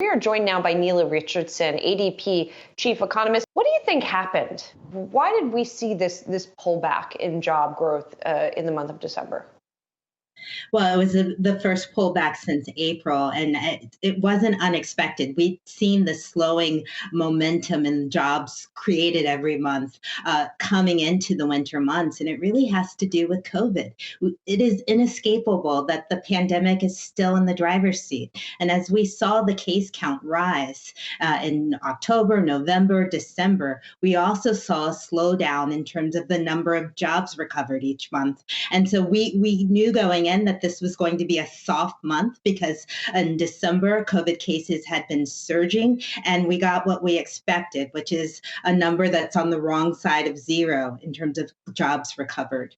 we are joined now by Nela Richardson, ADP chief economist. What do you think happened? Why did we see this pullback in job growth in the month of December? Well, it was the first pullback since April, and it wasn't unexpected. We'd seen the slowing momentum in jobs created every month coming into the winter months, and it really has to do with COVID. It is inescapable that the pandemic is still in the driver's seat. And as we saw the case count rise in October, November, December, we also saw a slowdown in terms of the number of jobs recovered each month. And so we knew going in that this was going to be a soft month because in December, COVID cases had been surging, and we got what we expected, which is a number that's on the wrong side of zero in terms of jobs recovered.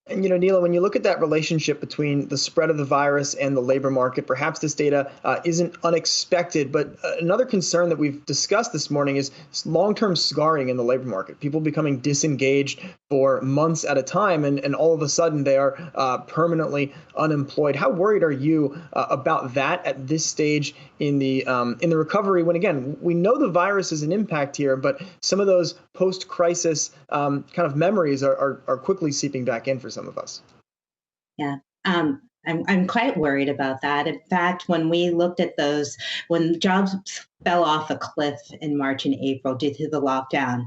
And, Nela, when you look at that relationship between the spread of the virus and the labor market, perhaps this data isn't unexpected. But another concern that we've discussed this morning is long-term scarring in the labor market, people becoming disengaged for months at a time, and all of a sudden they are permanently unemployed. How worried are you about that at this stage in the recovery, when, again, we know the virus is an impact here, but some of those post-crisis kind of memories are quickly seeping back in for some of us? Yeah. I'm quite worried about that. In fact, when we looked at those, when jobs fell off a cliff in March and April due to the lockdown,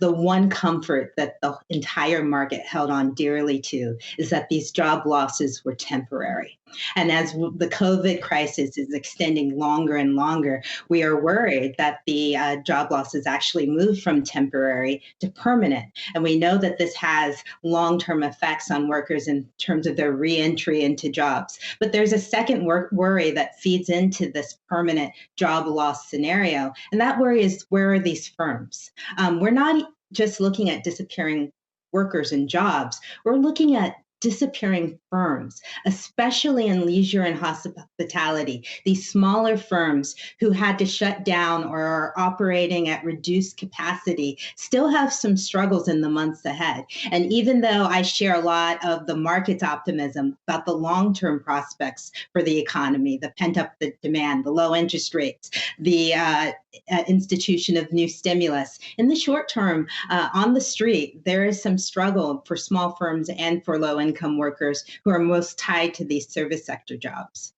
the one comfort that the entire market held on dearly to is that these job losses were temporary. And as the COVID crisis is extending longer and longer, we are worried that the job losses actually move from temporary to permanent. And we know that this has long-term effects on workers in terms of their reentry into jobs. But there's a second worry that feeds into this permanent job loss scenario. And that worry is, where are these firms? We're not just looking at disappearing workers and jobs. We're looking at disappearing firms, especially in leisure and hospitality. These smaller firms who had to shut down or are operating at reduced capacity still have some struggles in the months ahead. And even though I share a lot of the market's optimism about the long-term prospects for the economy, the pent-up demand, the low interest rates, the institution of new stimulus, in the short term, on the street, there is some struggle for small firms and for low-income workers who are most tied to these service sector jobs.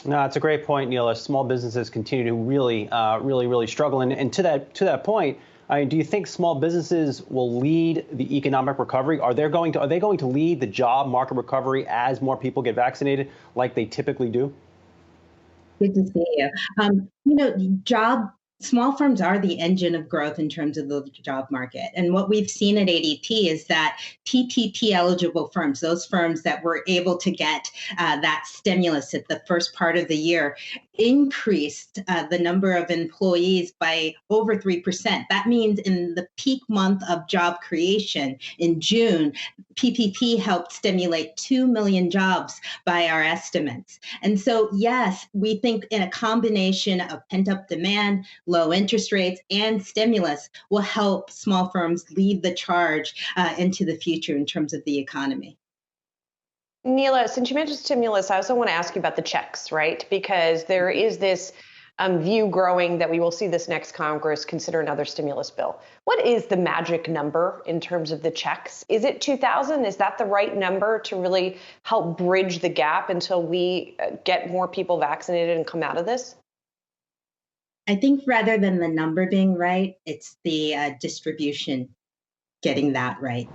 No, that's a great point, Nela. Small businesses continue to really struggle. And to that point, do you think small businesses will lead the economic recovery? Are they going to lead the job market recovery as more people get vaccinated, like they typically do? Good to see you. Small firms are the engine of growth in terms of the job market. And what we've seen at ADP is that PPP eligible firms, those firms that were able to get that stimulus at the first part of the year, increased the number of employees by over 3%. That means in the peak month of job creation in June, PPP helped stimulate 2 million jobs by our estimates. And so, yes, we think in a combination of pent-up demand, low interest rates, and stimulus will help small firms lead the charge into the future in terms of the economy. Nela, since you mentioned stimulus, I also want to ask you about the checks, right? Because there is this view growing that we will see this next Congress consider another stimulus bill. What is the magic number in terms of the checks? Is it 2,000? Is that the right number to really help bridge the gap until we get more people vaccinated and come out of this? I think rather than the number being right, it's the distribution getting that right.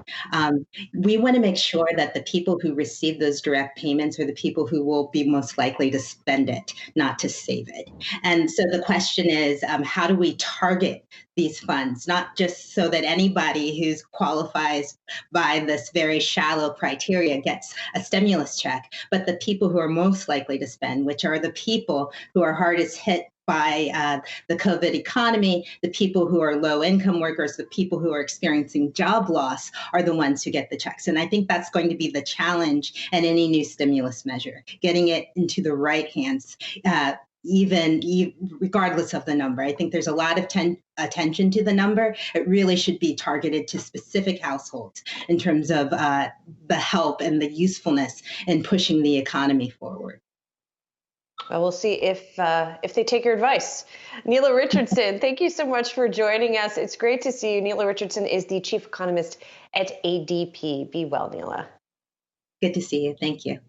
We want to make sure that the people who receive those direct payments are the people who will be most likely to spend it, not to save it. And so the question is, how do we target these funds, not just so that anybody who qualifies by this very shallow criteria gets a stimulus check, but the people who are most likely to spend, which are the people who are hardest hit by the COVID economy, the people who are low income workers, the people who are experiencing job loss are the ones who get the checks. And I think that's going to be the challenge in any new stimulus measure, getting it into the right hands, regardless of the number. I think there's a lot of attention to the number. It really should be targeted to specific households in terms of the help and the usefulness in pushing the economy forward. Well, we'll see if they take your advice. Nela Richardson, thank you so much for joining us. It's great to see you. Nela Richardson is the chief economist at ADP. Be well, Nela. Good to see you. Thank you.